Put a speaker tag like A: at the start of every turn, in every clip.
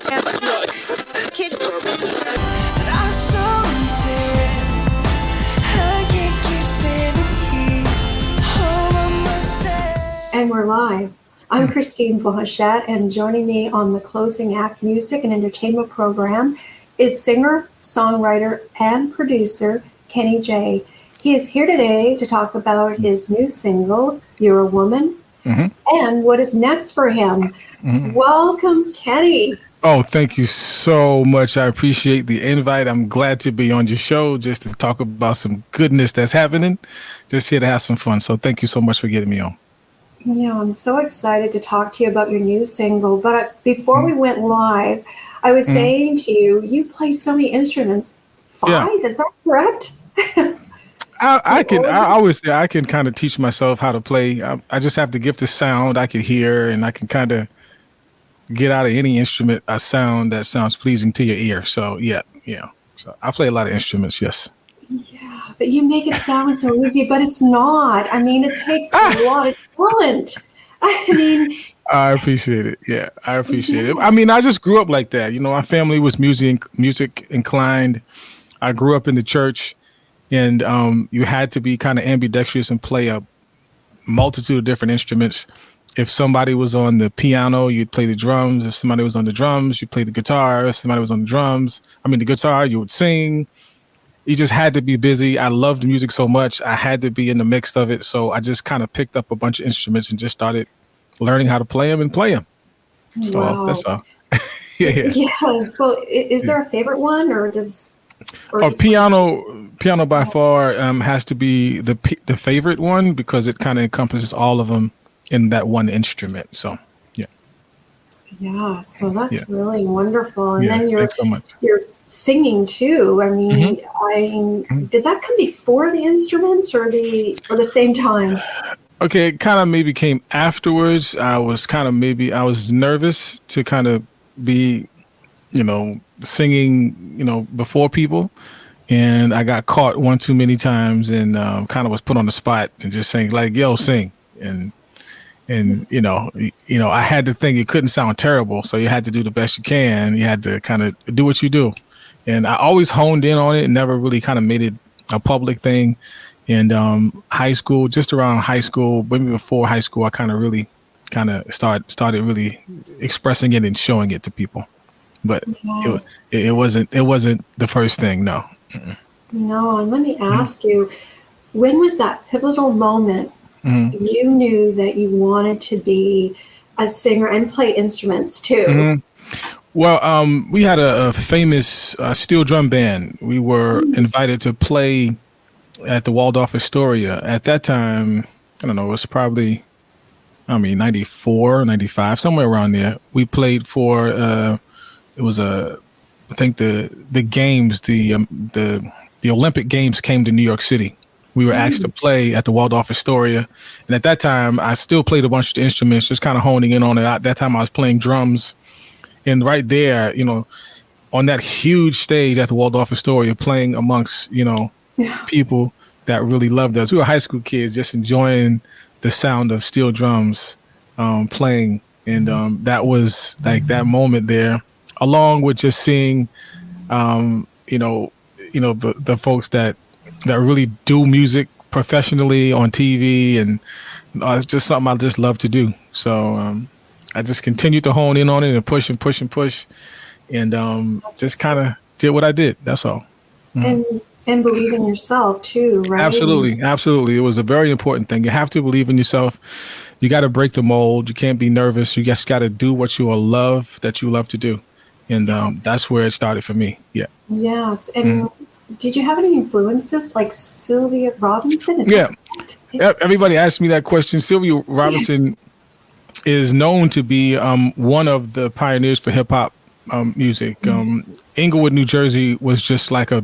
A: And we're live. I'm Christine Vauchat, and joining me on the Closing Act Music and Entertainment program is singer, songwriter, and producer Kenny J. He is here today to talk about his new single, You're a Woman, and what is next for him. Welcome, Kenny.
B: Oh, thank you so much. I appreciate the invite. I'm glad to be on your show just to talk about some goodness that's happening. Just here to have some fun. So thank you so much for getting me on.
A: Yeah, I'm so excited to talk to you about your new single. But before we went live, I was saying to you, you play so many instruments. 5? Is that correct?
B: I always say I can kind of teach myself how to play. I just have the gift of sound. I can hear, and I can kind of get out of any instrument a sound that sounds pleasing to your ear. So so I play a lot of instruments. Yes.
A: Yeah, but you make it sound so easy, but it's not. I mean, it takes a lot of talent.
B: I appreciate it. Yeah, I appreciate it. I mean, I just grew up like that. You know, my family was music inclined. I grew up in the church, and you had to be kind of ambidextrous and play a multitude of different instruments. If somebody was on the piano, you'd play the drums. If somebody was on the drums, you'd play the guitar. If somebody was on the guitar, you would sing. You just had to be busy. I loved music so much. I had to be in the mix of it. So I just kind of picked up a bunch of instruments and just started learning how to play them and play them. So that's all. Yeah.
A: Yes. Well, is there a favorite one, or
B: piano by far has to be the favorite one because it kind of encompasses all of them in that one instrument. So
A: yeah. So that's really wonderful. And then
B: thanks so much.
A: You're singing too. I mean, did that come before the instruments or the same time?
B: Okay, it kind of maybe came afterwards. I was nervous to kind of be, singing, before people, and I got caught one too many times and kind of was put on the spot and just saying like, "Yo, sing," and I had to think it couldn't sound terrible, so you had to do the best you can. You had to kind of do what you do. And I always honed in on it and never really kind of made it a public thing. And high school, just around high school, maybe before high school, I kind of really started really expressing it and showing it to people. But it wasn't the first thing. No.
A: No. And let me ask you, when was that pivotal moment you knew that you wanted to be a singer and play instruments too? Well,
B: we had a famous steel drum band. We were invited to play at the Waldorf Astoria. At that time, I don't know, it was probably, 94, 95, somewhere around there. We played for, I think the games, the Olympic Games came to New York City. We were asked to play at the Waldorf Astoria. And at that time, I still played a bunch of instruments, just kind of honing in on it. At that time, I was playing drums. And right there, on that huge stage at the Waldorf Astoria, playing amongst, people that really loved us. We were high school kids just enjoying the sound of steel drums playing. And that was like that moment there, along with just seeing, the folks that really do music professionally on TV. And it's just something I just love to do. So I just continued to hone in on it and push and push and push, and just kind of did what I did. That's all.
A: And believe in yourself too, right?
B: Absolutely. It was a very important thing. You have to believe in yourself. You got to break the mold. You can't be nervous. You just got to do what you love to do, and that's where it started for me. Yeah.
A: Yes. And did you have any influences like Sylvia Robinson?
B: Everybody asks me that question. Sylvia Robinson is known to be one of the pioneers for hip hop music. Inglewood, New Jersey was just like a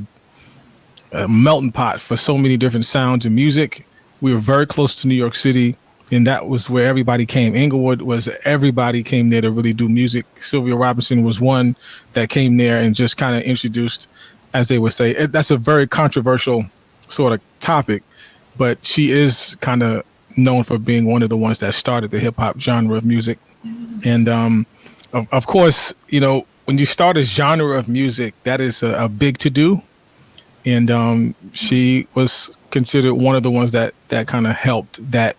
B: melting pot for so many different sounds and music. We were very close to New York City, and that was where everybody came. Inglewood was everybody came there to really do music. Sylvia Robinson was one that came there and just kind of introduced, as they would say, that's a very controversial sort of topic, but she is kind of known for being one of the ones that started the hip hop genre of music. And of course, when you start a genre of music, that is a big to do. And she was considered one of the ones that kind of helped that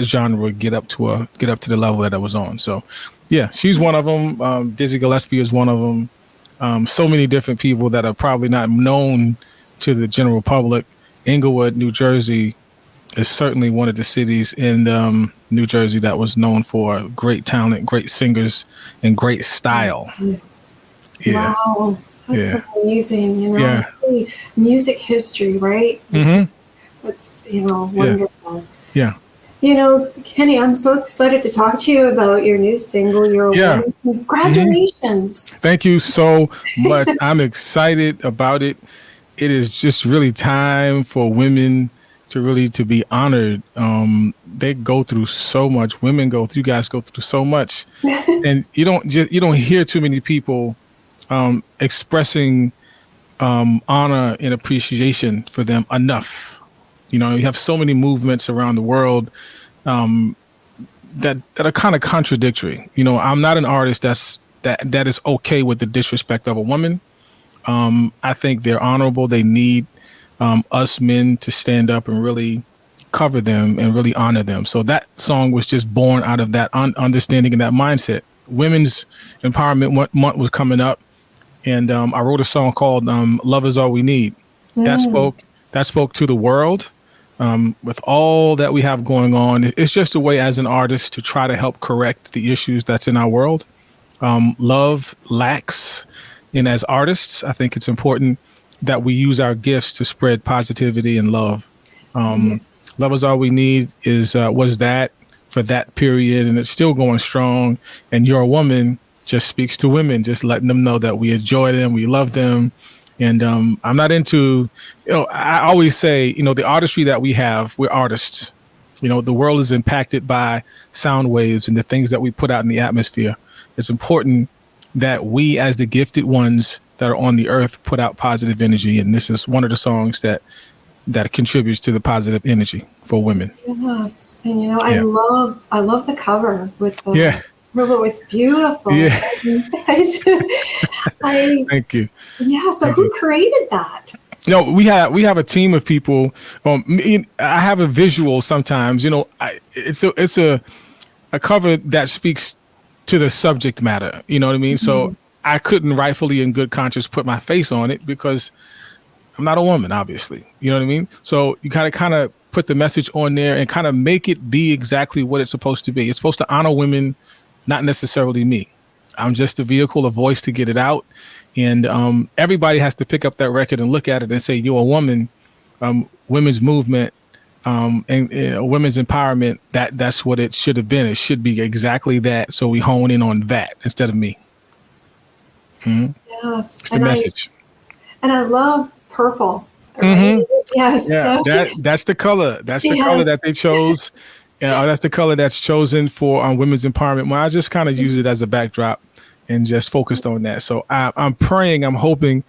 B: genre get up to the level that it was on. So yeah, she's one of them. Dizzy Gillespie is one of them. So many different people that are probably not known to the general public. Englewood, New Jersey is certainly one of the cities in New Jersey that was known for great talent, great singers, and great style. Yeah.
A: Wow. That's
B: Yeah.
A: so amazing.
B: Yeah.
A: It's really music history, right?
B: Mm-hmm.
A: That's, wonderful.
B: Yeah.
A: Kenny, I'm so excited to talk to you about your new single, You're a
B: Yeah.
A: Woman. Congratulations.
B: Thank you so much. I'm excited about it. It is just really time for women to be honored. They go through so much. You guys go through so much, and you don't hear too many people expressing honor and appreciation for them enough. You have so many movements around the world that are kind of contradictory. I'm not an artist that is okay with the disrespect of a woman. I think they're honorable. They need us men to stand up and really cover them and really honor them. So that song was just born out of that understanding and that mindset. Women's Empowerment Month was coming up, and I wrote a song called "Love Is All We Need." That spoke to the world. With all that we have going on, it's just a way as an artist to try to help correct the issues that's in our world. Love lacks, and as artists, I think it's important that we use our gifts to spread positivity and love. Love Is All We Need was that for that period, and it's still going strong. And You're a Woman just speaks to women, just letting them know that we enjoy them, we love them. And I'm not into, I always say, the artistry that we have, we're artists. The world is impacted by sound waves and the things that we put out in the atmosphere. It's important that we, as the gifted ones that are on the earth, put out positive energy. And this is one of the songs that contributes to the positive energy for women.
A: Yes. And I love the cover with the it's beautiful.
B: Yeah. Thank you.
A: Yeah. So who created that?
B: We have a team of people. I have a visual sometimes. It's a cover that speaks to the subject matter. You know what I mean? Mm-hmm. So I couldn't rightfully, in good conscience, put my face on it because I'm not a woman, obviously. You know what I mean? So you kind of put the message on there and kind of make it be exactly what it's supposed to be. It's supposed to honor women, not necessarily me. I'm just a vehicle, a voice to get it out. And everybody has to pick up that record and look at it and say, you're a woman, women's movement, and women's empowerment. That's what it should have been. It should be exactly that. So we hone in on that instead of me. Mm-hmm.
A: Yes.
B: It's the message.
A: I love purple.
B: Mm-hmm.
A: Yes.
B: Yeah, that's the color. That's the color that they chose. That's the color that's chosen for women's empowerment. Well, I just kind of use it as a backdrop and just focused on that. So I'm praying, I'm hoping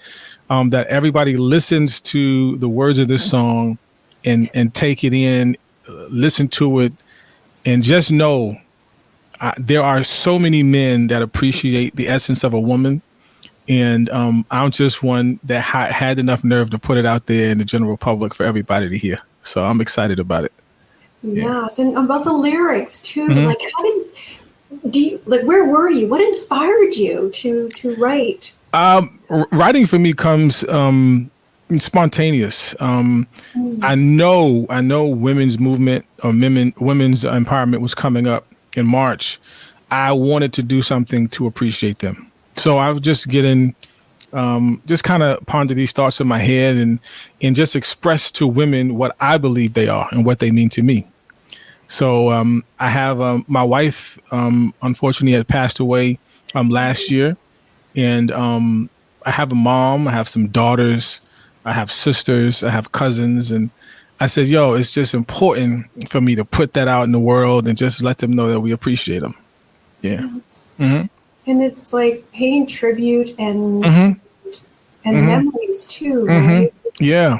B: that everybody listens to the words of this song and take it in, listen to it, and just know there are so many men that appreciate the essence of a woman. And I'm just one that had enough nerve to put it out there in the general public for everybody to hear. So I'm excited about it.
A: Yes, and about the lyrics too.
B: Mm-hmm.
A: Like, where were you? What inspired you to write?
B: Writing for me comes spontaneous. I know women's movement or women's empowerment was coming up in March. I wanted to do something to appreciate them. So I was just getting, just kind of ponder these thoughts in my head and just express to women what I believe they are and what they mean to me. So I have my wife, unfortunately, had passed away last year. And I have a mom, I have some daughters, I have sisters, I have cousins. And I said, it's just important for me to put that out in the world and just let them know that we appreciate them. Yeah.
A: Yes.
B: Mm-hmm.
A: And it's like paying tribute and
B: Mm-hmm.
A: memories too.
B: Mm-hmm.
A: Right?
B: Yeah.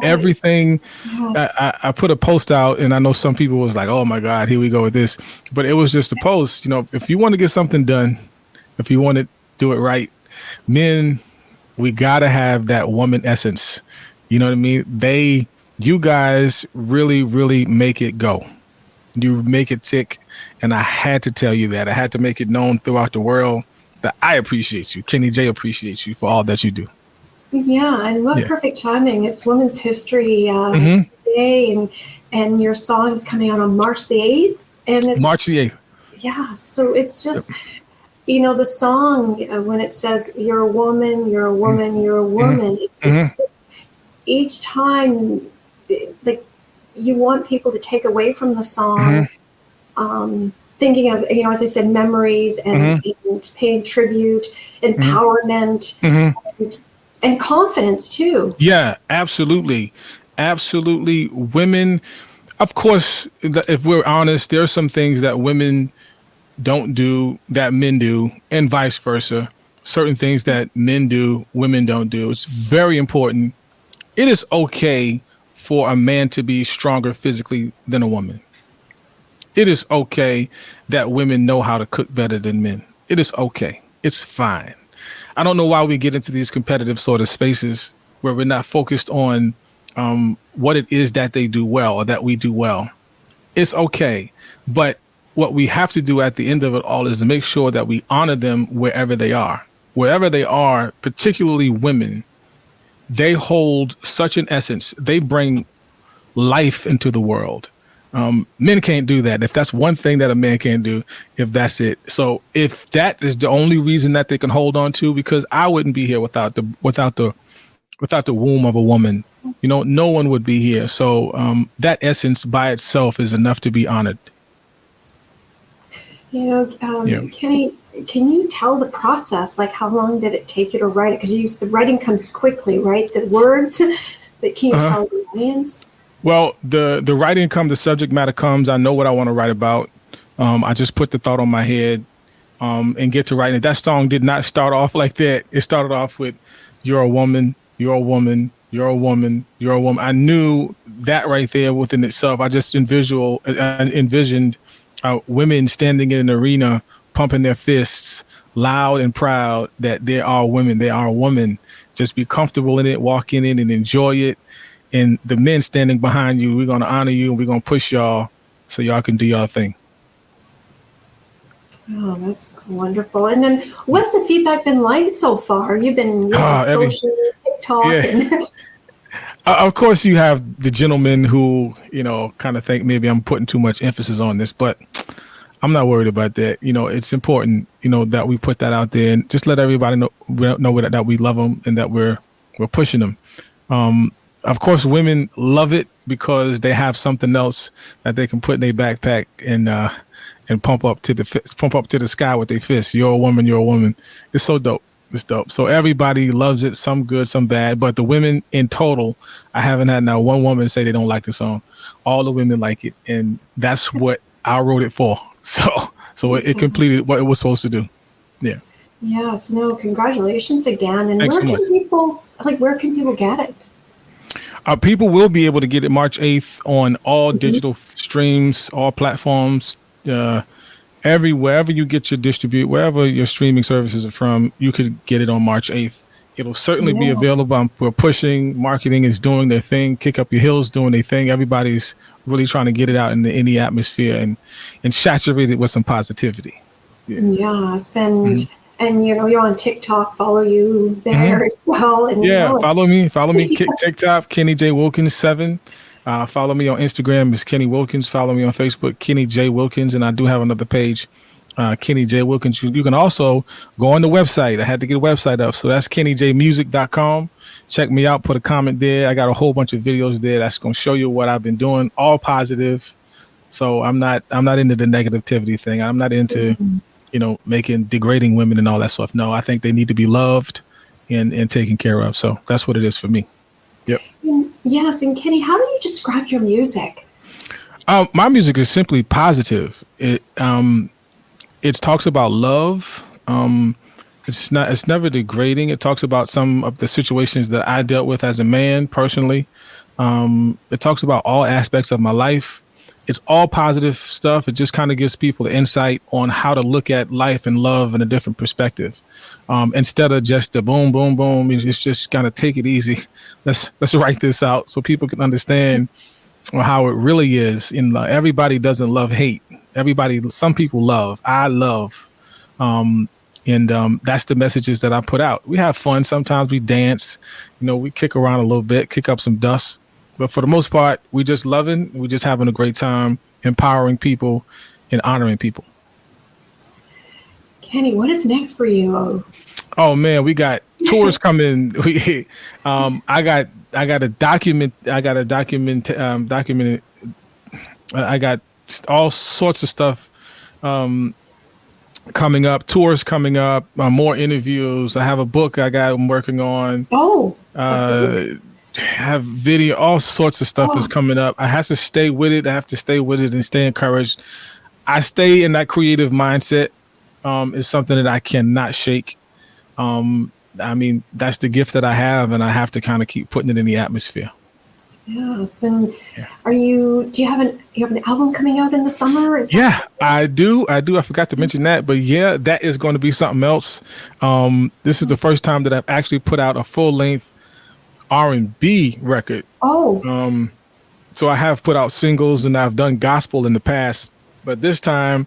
B: Everything.
A: Yes.
B: I put a post out, and I know some people was like, "Oh my God, here we go with this," but it was just a post. If you want to get something done, if you want it do it right. Men, we gotta have that woman essence. You know what I mean? You guys really, really make it go. You make it tick. And I had to tell you that. I had to make it known throughout the world that I appreciate you. Kenny J appreciates you for all that you do.
A: Yeah, and what perfect timing. It's Women's History today, and your song is coming out on March the 8th. And it's
B: March the 8th.
A: Yeah, so it's just, the song, when it says, you're a woman, you're a woman, you're a woman, it's just, each time, like, you want people to take away from the song, thinking of, as I said, memories and paying tribute, empowerment, and confidence too.
B: Yeah, absolutely. Absolutely. Women, of course, if we're honest, there are some things that women don't do that men do, and vice versa. Certain things that men do, women don't do. It's very important. It is okay for a man to be stronger physically than a woman. It is okay that women know how to cook better than men. It is okay. It's fine. I don't know why we get into these competitive sort of spaces where we're not focused on what it is that they do well or that we do well. It's okay. But what we have to do at the end of it all is to make sure that we honor them wherever they are. Wherever they are, particularly women, they hold such an essence. They bring life into the world. Men can't do that. If that's one thing that a man can't do, if that's it. So if that is the only reason that they can hold on to, because I wouldn't be here without the womb of a woman, no one would be here. So that essence by itself is enough to be honored.
A: Kenny, can you tell the process? Like, how long did it take you to write it? Because the writing comes quickly, right? The words, but can you tell the audience?
B: Well, the writing comes, the subject matter comes. I know what I want to write about. I just put the thought on my head and get to writing it. That song did not start off like that. It started off with, you're a woman, you're a woman, you're a woman, you're a woman. I knew that right there within itself. I just envisioned women standing in an arena, pumping their fists, loud and proud that they are women. They are a woman. Just be comfortable in it, walk in it and enjoy it. And the men standing behind you, we're going to honor you and we're going to push y'all so y'all can do y'all thing.
A: Oh, that's wonderful. And then what's the feedback been like so far? You've been social, TikTok. Yeah. And
B: of course, you have the gentlemen who, kind of think maybe I'm putting too much emphasis on this, but I'm not worried about that. It's important, that we put that out there and just let everybody know that we love them and that we're pushing them. Of course, women love it because they have something else that they can put in their backpack and pump up to the sky with their fists. You're a woman. You're a woman. It's so dope. It's dope. So everybody loves it. Some good, some bad. But the women in total, I haven't had now one woman say they don't like the song. All the women like it, and that's what I wrote it for. So it completed what it was supposed to do. Yeah.
A: Yes. No. Congratulations again. And
B: Thanks
A: where can people get it?
B: People will be able to get it March 8th on all digital streams, all platforms, wherever you get your wherever your streaming services are from, you could get it on March 8th. It'll certainly be available. We're pushing, marketing is doing their thing, Kick Up Your Heels doing their thing. Everybody's really trying to get it out in the atmosphere and saturate it with some positivity. Yeah.
A: Yes, and you're on TikTok. Follow you there as well. And
B: follow me. TikTok, Kenny J Wilkins 7. Follow me on Instagram, is Kenny Wilkins. Follow me on Facebook, Kenny J Wilkins, and I do have another page, Kenny J Wilkins. You can also go on the website. I had to get a website up, so that's kennyjmusic.com. Check me out. Put a comment there. I got a whole bunch of videos there that's going to show you what I've been doing. All positive. So I'm not into the negativity thing. I'm not into making degrading women and all that stuff. No, I think they need to be loved and taken care of. So that's what it is for me. Yep.
A: Yes. And Kenny, how do you describe your music?
B: My music is simply positive. It talks about love. It's never degrading. It talks about some of the situations that I dealt with as a man personally. It talks about all aspects of my life. It's all positive stuff. It just kind of gives people the insight on how to look at life and love in a different perspective. Instead of just the boom, boom, boom, it's just kind of take it easy. Let's write this out so people can understand how it really is. And everybody doesn't love hate. Some people love. I love. And that's the messages that I put out. We have fun. Sometimes we dance, we kick around a little bit, kick up some dust. But for the most part, we just loving, we just having a great time, empowering people and honoring people.
A: Kenny, what is next for you?
B: Oh man, we got tours coming. I got all sorts of stuff coming up, tours coming up, more interviews. I have a book I'm working on. Have video, all sorts of stuff is coming up. I have to stay with it. I have to stay with it and stay encouraged. I stay in that creative mindset. Is something that I cannot shake. That's the gift that I have, and I have to kind of keep putting it in the atmosphere.
A: Yes. And do you have an album coming out in the summer?
B: I do. I forgot to mention that, but yeah, that is going to be something else. This is the first time that I've actually put out a full length R&B record. So I have put out singles and I've done gospel in the past, but this time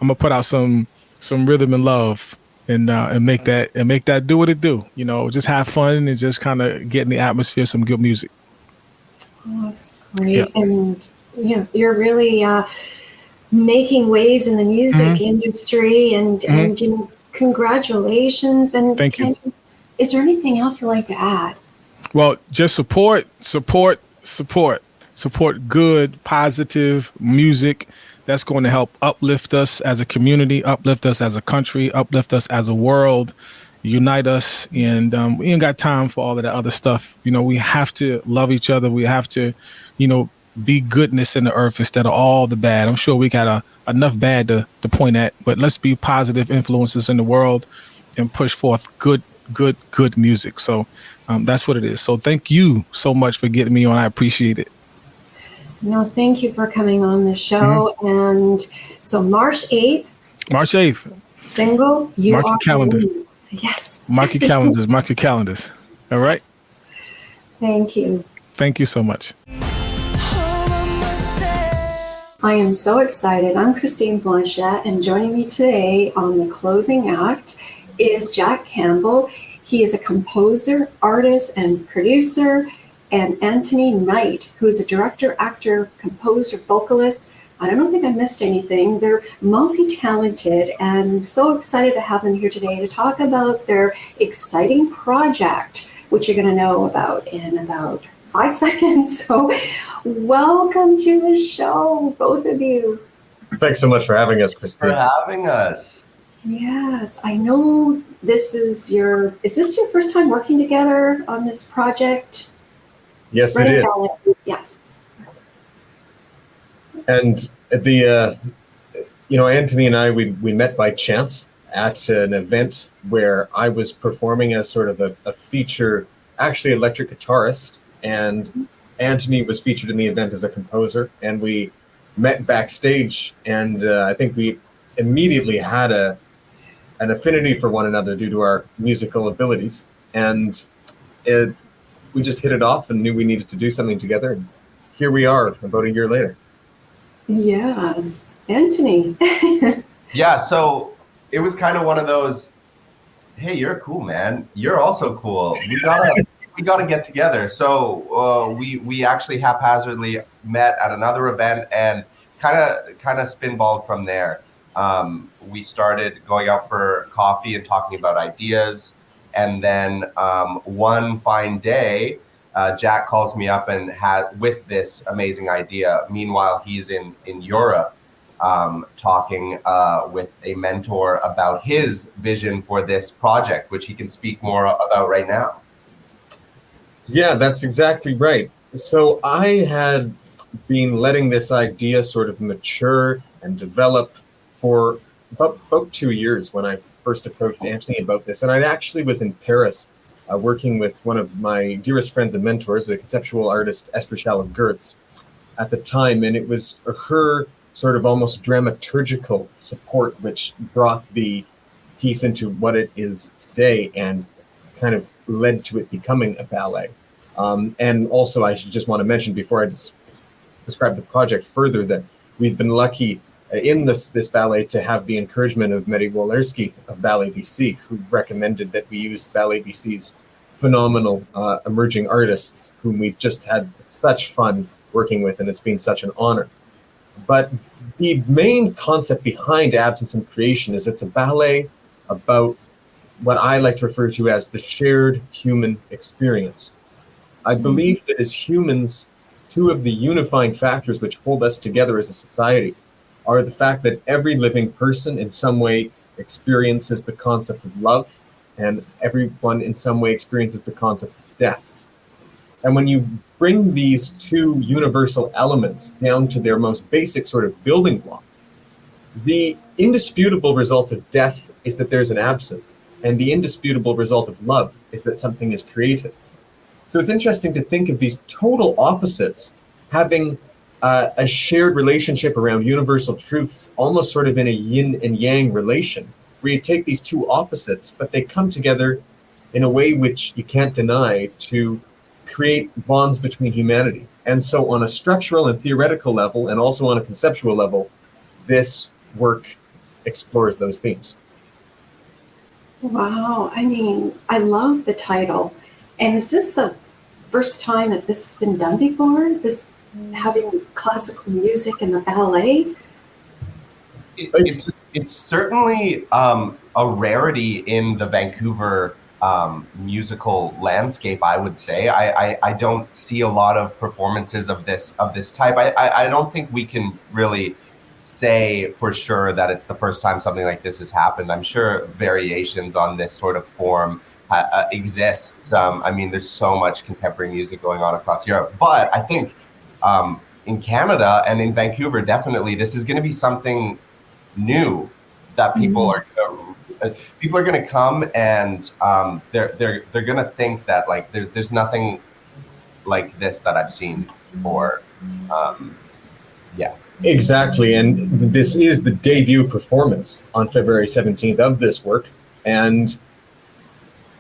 B: I'm gonna put out some rhythm and love and make that do what it do. Just have fun and just kind of get in the atmosphere, some good music.
A: Oh, that's great. Yeah. And you're really making waves in the music industry, and congratulations. And
B: thank you.
A: Is there anything else you'd like to add?
B: Well, just support good, positive music that's going to help uplift us as a community, uplift us as a country, uplift us as a world, unite us. And we ain't got time for all of that other stuff. We have to love each other. We have to, be goodness in the earth instead of all the bad. I'm sure we got enough bad to point at, but let's be positive influences in the world and push forth good music. So that's what it is. So thank you so much for getting me on. I appreciate it.
A: No, thank you for coming on the show. And so March 8th, single, You
B: Mark
A: Are
B: your calendar.
A: Me. Yes.
B: Mark your calendars. All right.
A: Yes. Thank you.
B: Thank you so much.
A: I am so excited. I'm Christine Blanchette, and joining me today on the closing act is Jack Campbell. He is a composer, artist, and producer, and Antony Knight, who is a director, actor, composer, vocalist. I don't think I missed anything. They're multi-talented, and I'm so excited to have them here today to talk about their exciting project, which you're going to know about in about 5 seconds. So welcome to the show, both of you.
C: Thanks so much for having us, Christine.
D: For having us.
A: Yes, I know is this your first time working together on this project?
C: Yes, it is.
A: Yes.
C: And Antony and I, we met by chance at an event where I was performing as sort of a feature, actually electric guitarist, and Antony was featured in the event as a composer, and we met backstage, and I think we immediately had an affinity for one another due to our musical abilities, and we just hit it off and knew we needed to do something together, and here we are about a year later.
A: Yes. Antony.
D: Yeah, so it was kind of one of those, hey, you're cool, man. You're also cool. We gotta get together. So we actually haphazardly met at another event and kind of spinballed from there. We started going out for coffee and talking about ideas, and then one fine day, Jack calls me up and with this amazing idea. Meanwhile, he's in Europe talking with a mentor about his vision for this project, which he can speak more about right now.
C: Yeah, that's exactly right. So I had been letting this idea sort of mature and develop for about 2 years when I first approached Antony about this. And I actually was in Paris working with one of my dearest friends and mentors, the conceptual artist Esther Shalom Gertz. at the time, and it was her sort of almost dramaturgical support which brought the piece into what it is today and kind of led to it becoming a ballet. And also, I should just want to mention before I describe the project further that we've been lucky in this ballet to have the encouragement of Mary Wolerski of Ballet BC, who recommended that we use Ballet BC's phenomenal emerging artists, whom we've just had such fun working with, and it's been such an honor. But the main concept behind Absence and Creation is it's a ballet about what I like to refer to as the shared human experience. I believe that as humans, two of the unifying factors which hold us together as a society are the fact that every living person in some way experiences the concept of love, and everyone in some way experiences the concept of death. And when you bring these two universal elements down to their most basic sort of building blocks, the indisputable result of death is that there's an absence, and the indisputable result of love is that something is created. So it's interesting to think of these total opposites having a shared relationship around universal truths, almost sort of in a yin and yang relation, where you take these two opposites, but they come together in a way which you can't deny to create bonds between humanity. And so on a structural and theoretical level, and also on a conceptual level, this work explores those themes.
A: Wow, I mean, I love the title. And is this the first time that this has been done before? This having classical music in the ballet?
D: It's certainly a rarity in the Vancouver musical landscape, I would say. I don't see a lot of performances of this type. I don't think we can really say for sure that it's the first time something like this has happened. I'm sure variations on this sort of form exists. I mean, there's so much contemporary music going on across Europe, but I think in Canada and in Vancouver, definitely, this is going to be something new that people are going to come, and they're going to think that like there's nothing like this that I've seen before. Yeah.
C: Exactly, and this is the debut performance on February 17th of this work. And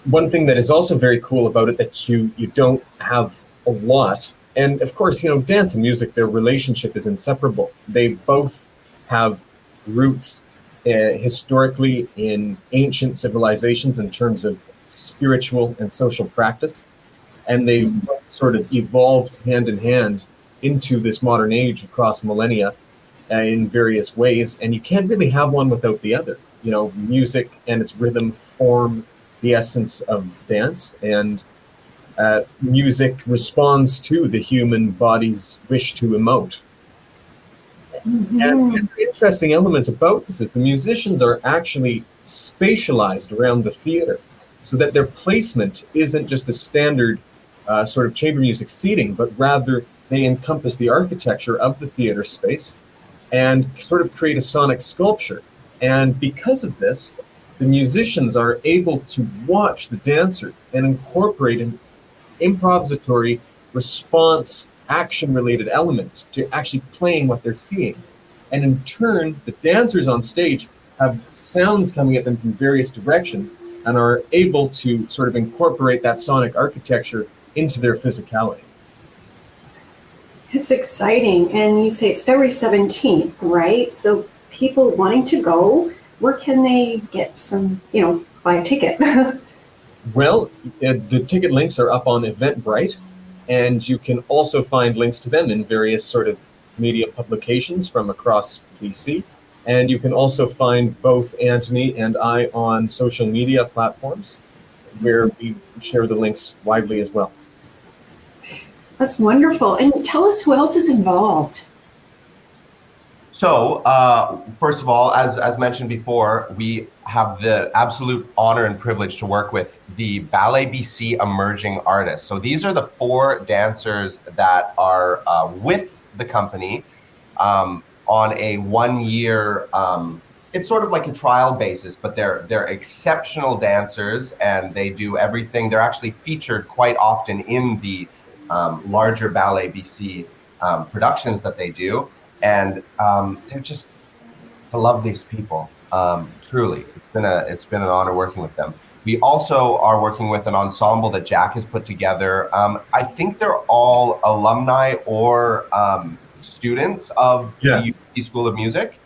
C: one thing that is also very cool about it that you don't have a lot, and of course, dance and music, their relationship is inseparable. They both have roots historically in ancient civilizations in terms of spiritual and social practice, and they've sort of evolved hand in hand into this modern age across millennia in various ways, and you can't really have one without the other. Music and its rhythm form the essence of dance, and music responds to the human body's wish to emote. And the interesting element about this is the musicians are actually spatialized around the theater, so that their placement isn't just a standard sort of chamber music seating, but rather they encompass the architecture of the theater space and sort of create a sonic sculpture. And because of this, the musicians are able to watch the dancers and incorporate an improvisatory response action-related element to actually playing what they're seeing. And in turn, the dancers on stage have sounds coming at them from various directions and are able to sort of incorporate that sonic architecture into their physicality.
A: It's exciting. And you say it's February 17th, right? So people wanting to go, where can they get some, buy a ticket?
C: Well, the ticket links are up on Eventbrite, and you can also find links to them in various sort of media publications from across BC. And you can also find both Antony and I on social media platforms where we share the links widely as well.
A: That's wonderful. And tell us who else is involved.
D: So, first of all, as mentioned before, we have the absolute honor and privilege to work with the Ballet BC Emerging Artists. So these are the 4 dancers that are with the company on a 1-year, it's sort of like a trial basis, but they're exceptional dancers, and they do everything. They're actually featured quite often in the larger Ballet BC productions that they do, and they're just the loveliest people. Truly, it's been an honor working with them. We also are working with an ensemble that Jack has put together. I think they're all alumni or students of the UC School of Music.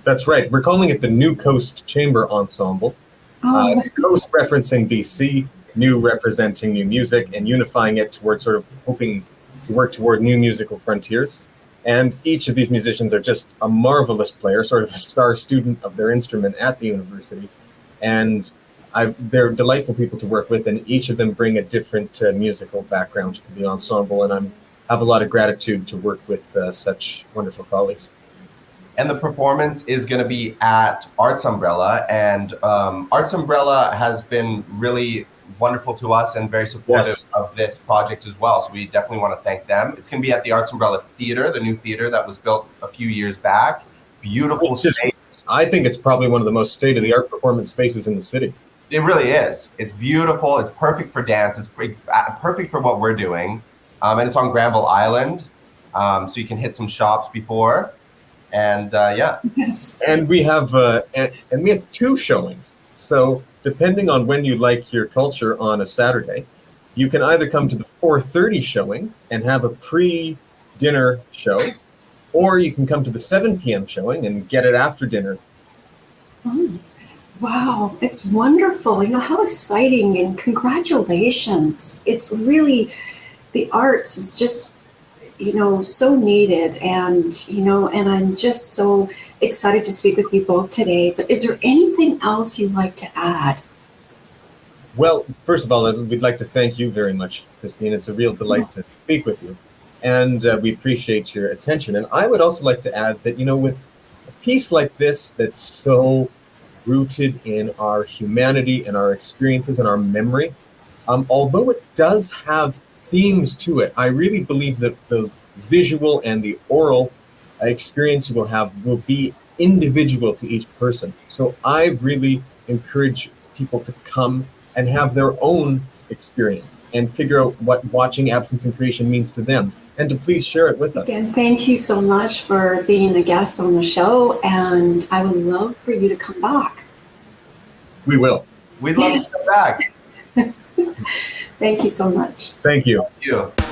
C: That's right. We're calling it the New Coast Chamber Ensemble. Coast referencing BC, new representing new music, and unifying it towards sort of hoping to work toward new musical frontiers. And each of these musicians are just a marvelous player, sort of a star student of their instrument at the university. And they're delightful people to work with, and each of them bring a different musical background to the ensemble. And I have a lot of gratitude to work with such wonderful colleagues.
D: And the performance is going to be at Arts Umbrella, and Arts Umbrella has been really wonderful to us and very supportive of this project as well. So we definitely want to thank them. It's going to be at the Arts Umbrella Theater, the new theater that was built a few years back. Beautiful space.
C: I think it's probably one of the most state-of-the-art performance spaces in the city.
D: It really is. It's beautiful. It's perfect for dance. It's perfect for what we're doing. And it's on Granville Island, so you can hit some shops before. And
A: Yes.
C: And we have two showings. So depending on when you like your culture on a Saturday, you can either come to the 4:30 showing and have a pre-dinner show, or you can come to the 7 p.m. showing and get it after dinner.
A: Oh, wow, it's wonderful. You know, how exciting, and congratulations. It's really, the arts is just, you know, so needed, and, you know, and I'm just so excited to speak with you both today. But is there anything else you'd like to add?
C: Well, first of all, we'd like to thank you very much, Christine. It's a real delight to speak with you, and we appreciate your attention. And I would also like to add that, you know, with a piece like this that's so rooted in our humanity and our experiences and our memory, although it does have themes to it, I really believe that the visual and the oral experience you will have will be individual to each person. So I really encourage people to come and have their own experience and figure out what watching Absence and Creation means to them, and to please share it with us.
A: Again, thank you so much for being a guest on the show, and I would love for you to come back.
C: We will.
D: We'd love to come back.
A: Thank you so much.
C: Thank you.
D: Thank you.